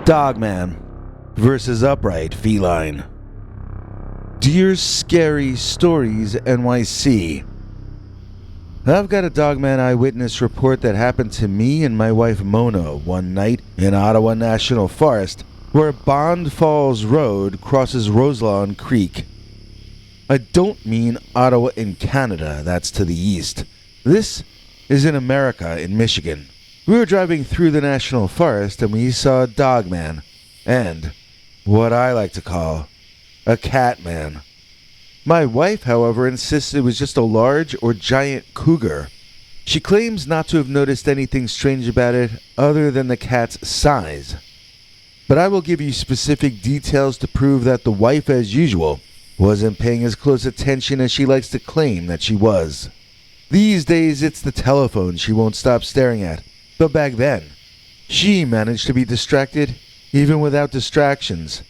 Dogman versus Upright Feline. Dear Scary Stories NYC. I've got a Dogman eyewitness report that happened to me and my wife Mona one night in Ottawa National Forest, where Bond Falls Road crosses Roselawn Creek. I don't mean Ottawa in Canada, that's to the east. This is in America, in Michigan. We were driving through the National Forest and we saw a Dogman, and what I like to call a Catman. My wife, however, insists it was just a large or giant cougar. She claims not to have noticed anything strange about it other than the cat's size. But I will give you specific details to prove that the wife, as usual, wasn't paying as close attention as she likes to claim that she was. These days, it's the telephone she won't stop staring at. But back then, she managed to be distracted even without distractions.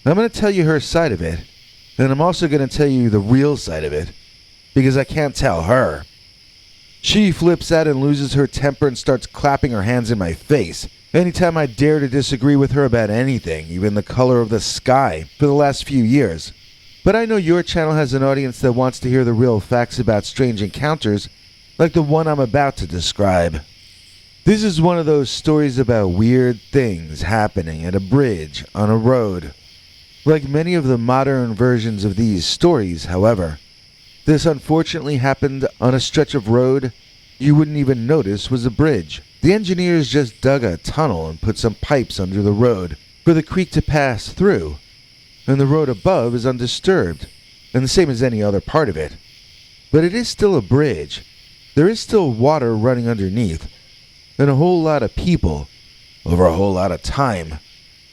I'm going to tell you her side of it, and I'm also going to tell you the real side of it, because I can't tell her. She flips out and loses her temper and starts clapping her hands in my face anytime I dare to disagree with her about anything, even the color of the sky, for the last few years. But I know your channel has an audience that wants to hear the real facts about strange encounters, like the one I'm about to describe. This is one of those stories about weird things happening at a bridge on a road. Like many of the modern versions of these stories, however, this unfortunately happened on a stretch of road you wouldn't even notice was a bridge. The engineers just dug a tunnel and put some pipes under the road for the creek to pass through, and the road above is undisturbed, and the same as any other part of it. But it is still a bridge. There is still water running underneath, and a whole lot of people, over a whole lot of time,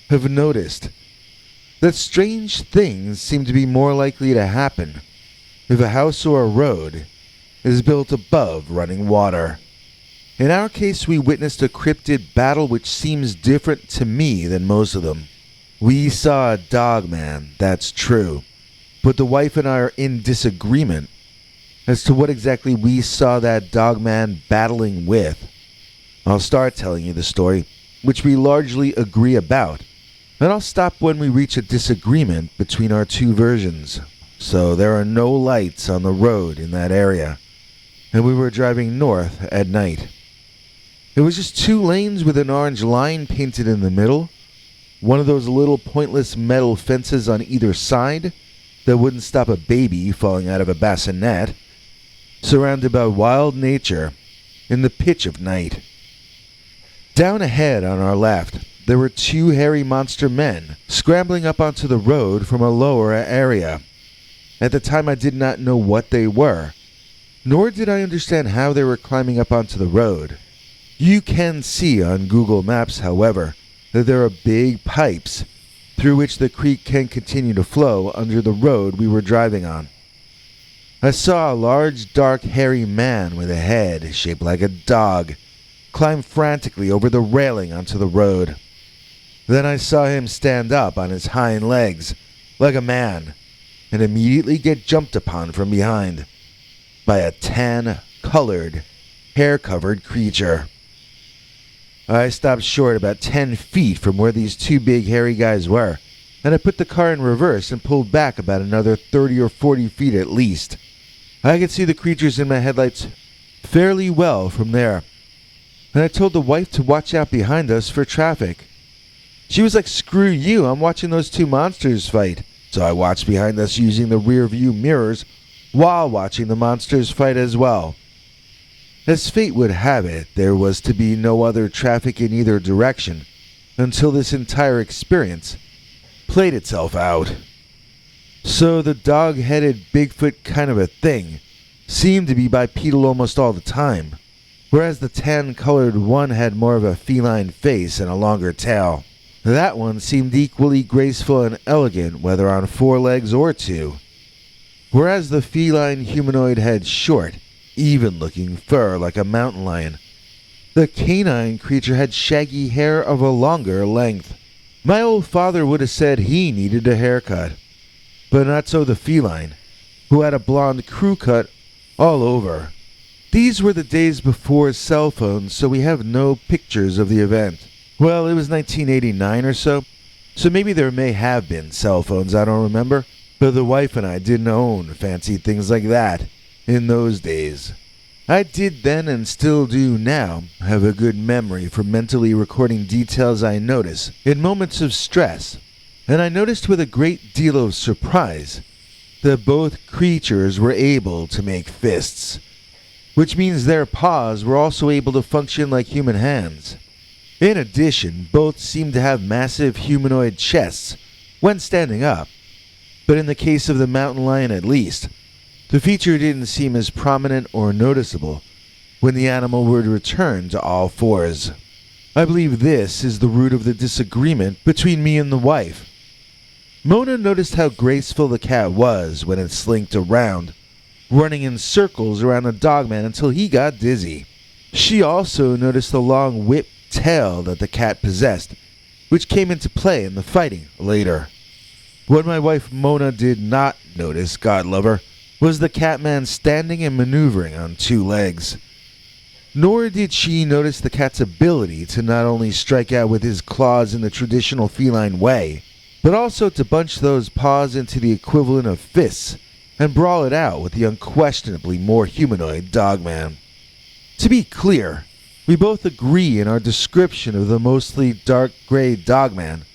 have noticed that strange things seem to be more likely to happen if a house or a road is built above running water. In our case, we witnessed a cryptid battle which seems different to me than most of them. We saw a Dogman, that's true, but the wife and I are in disagreement as to what exactly we saw that Dogman battling with. I'll start telling you the story, which we largely agree about, and I'll stop when we reach a disagreement between our two versions. So there are no lights on the road in that area, and we were driving north at night. It was just two lanes with an orange line painted in the middle, one of those little pointless metal fences on either side that wouldn't stop a baby falling out of a bassinet, surrounded by wild nature in the pitch of night. Down ahead on our left, there were two hairy monster men scrambling up onto the road from a lower area. At the time, I did not know what they were, nor did I understand how they were climbing up onto the road. You can see on Google Maps, however, that there are big pipes through which the creek can continue to flow under the road we were driving on. I saw a large, dark, hairy man with a head shaped like a dog climb frantically over the railing onto the road. Then I saw him stand up on his hind legs, like a man, and immediately get jumped upon from behind by a tan-colored, hair-covered creature. I stopped short about 10 feet from where these two big hairy guys were, and I put the car in reverse and pulled back about another 30 or 40 feet at least. I could see the creatures in my headlights fairly well from there, and I told the wife to watch out behind us for traffic. She was like, "Screw you, I'm watching those two monsters fight." So I watched behind us using the rear view mirrors while watching the monsters fight as well. As fate would have it, there was to be no other traffic in either direction until this entire experience played itself out. So the dog-headed Bigfoot kind of a thing seemed to be bipedal almost all the time, whereas the tan-colored one had more of a feline face and a longer tail. That one seemed equally graceful and elegant, whether on 4 legs or 2, whereas the feline humanoid had short, even-looking fur like a mountain lion. The canine creature had shaggy hair of a longer length. My old father would have said he needed a haircut, but not so the feline, who had a blonde crew cut all over. These were the days before cell phones, so we have no pictures of the event. Well, it was 1989 or so maybe there may have been cell phones, I don't remember. But the wife and I didn't own fancy things like that in those days. I did then and still do now have a good memory for mentally recording details I notice in moments of stress, and I noticed with a great deal of surprise that both creatures were able to make fists, which means their paws were also able to function like human hands. In addition, both seemed to have massive humanoid chests when standing up, but in the case of the mountain lion at least, the feature didn't seem as prominent or noticeable when the animal would return to all fours. I believe this is the root of the disagreement between me and the wife. Mona noticed how graceful the cat was when it slinked around, running in circles around the Dogman until he got dizzy. She also noticed the long whipped tail that the cat possessed, which came into play in the fighting later. What my wife Mona did not notice, God love her, was the Catman standing and maneuvering on two legs. Nor did she notice the cat's ability to not only strike out with his claws in the traditional feline way, but also to bunch those paws into the equivalent of fists and brawl it out with the unquestionably more humanoid Dogman. To be clear, we both agree in our description of the mostly dark gray Dogman.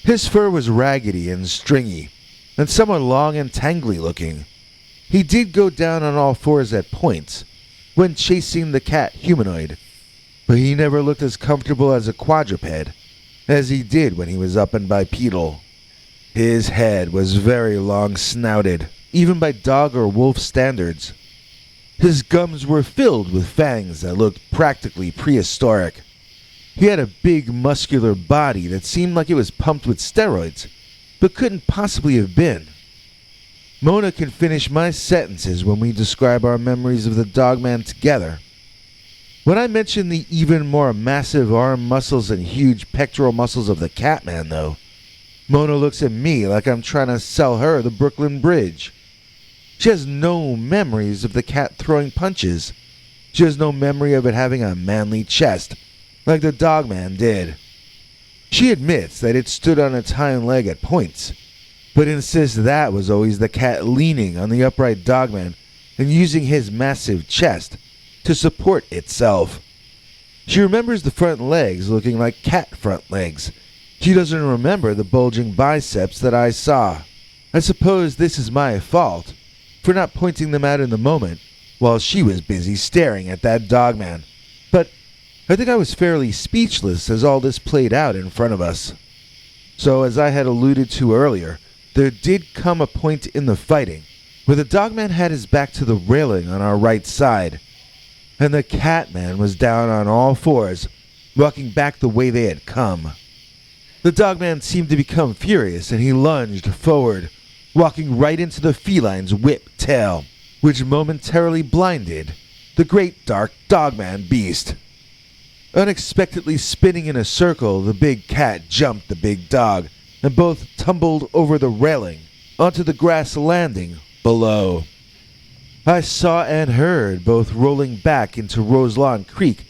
His fur was raggedy and stringy, and somewhat long and tangly looking. He did go down on all fours at points when chasing the cat humanoid, but he never looked as comfortable as a quadruped as he did when he was up and bipedal. His head was very long-snouted, even by dog or wolf standards. His gums were filled with fangs that looked practically prehistoric. He had a big muscular body that seemed like it was pumped with steroids, but couldn't possibly have been. Mona can finish my sentences when we describe our memories of the Dogman together. When I mention the even more massive arm muscles and huge pectoral muscles of the Catman, though, Mona looks at me like I'm trying to sell her the Brooklyn Bridge. She has no memories of the cat throwing punches. She has no memory of it having a manly chest, like the Dogman did. She admits that it stood on its hind leg at points, but insists that was always the cat leaning on the upright Dogman and using his massive chest to support itself. She remembers the front legs looking like cat front legs. She doesn't remember the bulging biceps that I saw. I suppose this is my fault for not pointing them out in the moment while she was busy staring at that Dogman. But I think I was fairly speechless as all this played out in front of us. So, as I had alluded to earlier, there did come a point in the fighting where the Dogman had his back to the railing on our right side, and the Catman was down on all fours, walking back the way they had come. The Dogman seemed to become furious, and he lunged forward, walking right into the feline's whipped tail, which momentarily blinded the great dark Dogman beast. Unexpectedly spinning in a circle, the big cat jumped the big dog, and both tumbled over the railing onto the grass landing below. I saw and heard both rolling back into Roselawn Creek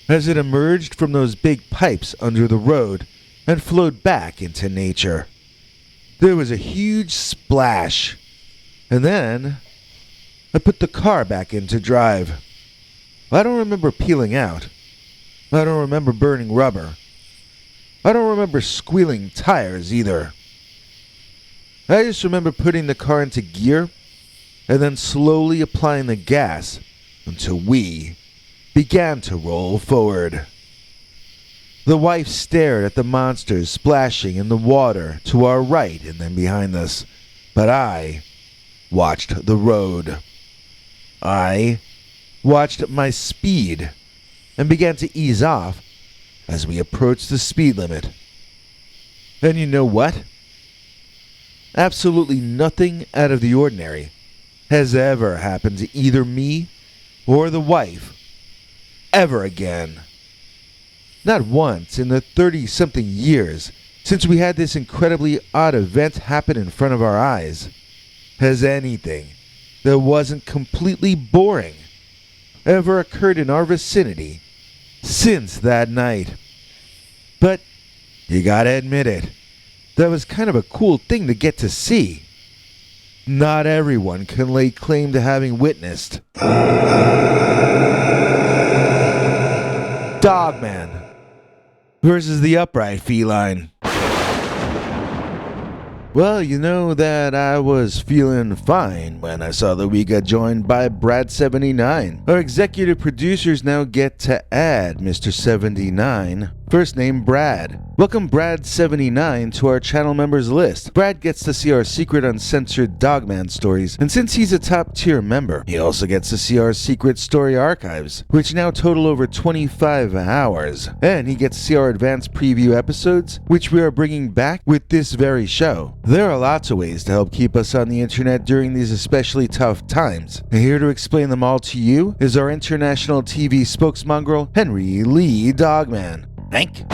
as it emerged from those big pipes under the road and flowed back into nature. There was a huge splash, and then I put the car back into drive. I don't remember peeling out. I don't remember burning rubber. I don't remember squealing tires either. I just remember putting the car into gear and then slowly applying the gas until we began to roll forward. The wife stared at the monsters splashing in the water to our right and then behind us, but I watched the road. I watched my speed and began to ease off as we approached the speed limit. And you know what? Absolutely nothing out of the ordinary has ever happened to either me or the wife ever again. Not once in the 30-something years since we had this incredibly odd event happen in front of our eyes has anything that wasn't completely boring ever occurred in our vicinity since that night. But you gotta admit it, that was kind of a cool thing to get to see. Not everyone can lay claim to having witnessed Dogman versus the upright feline. Well, you know that I was feeling fine when I saw that we got joined by Brad79. Our executive producers now get to add Mr. 79, first name Brad. Welcome Brad79 to our channel members list. Brad gets to see our secret uncensored Dogman stories, and since he's a top tier member, he also gets to see our secret story archives, which now total over 25 hours. And he gets to see our advanced preview episodes, which we are bringing back with this very show. There are lots of ways to help keep us on the internet during these especially tough times. And here to explain them all to you is our international TV spokesmongrel, Henry Lee Dogman. Thanks,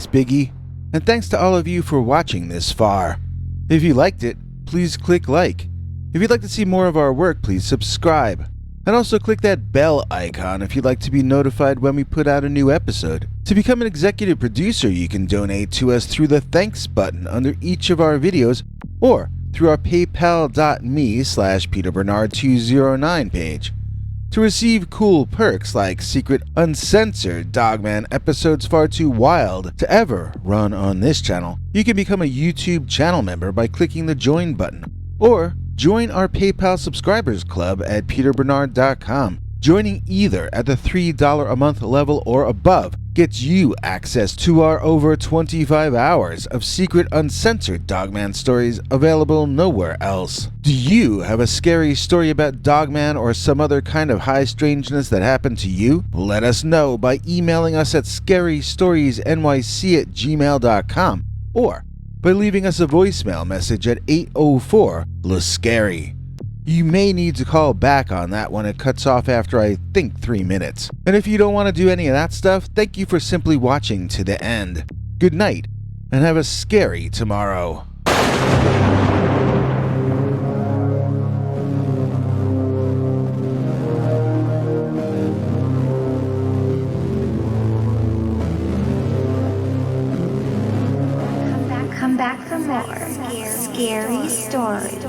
Biggie. And thanks to all of you for watching this far. If you liked it, please click like. If you'd like to see more of our work, please subscribe. And also click that bell icon if you'd like to be notified when we put out a new episode. To become an executive producer, you can donate to us through the thanks button under each of our videos or through our paypal.me/PeterBernard209 page. To receive cool perks like secret uncensored Dogman episodes far too wild to ever run on this channel, you can become a YouTube channel member by clicking the join button, or join our PayPal subscribers club at peterbernard.com. Joining either at the $3 a month level or above gets you access to our over 25 hours of secret uncensored Dogman stories available nowhere else. Do you have a scary story about Dogman or some other kind of high strangeness that happened to you? Let us know by emailing us at scarystoriesnyc@gmail.com or by leaving us a voicemail message at 804-LA-SCARY. You may need to call back on that when it cuts off after I think 3 minutes. And if you don't want to do any of that stuff, thank you for simply watching to the end. Good night, and have a scary tomorrow. Come back for more scary stories.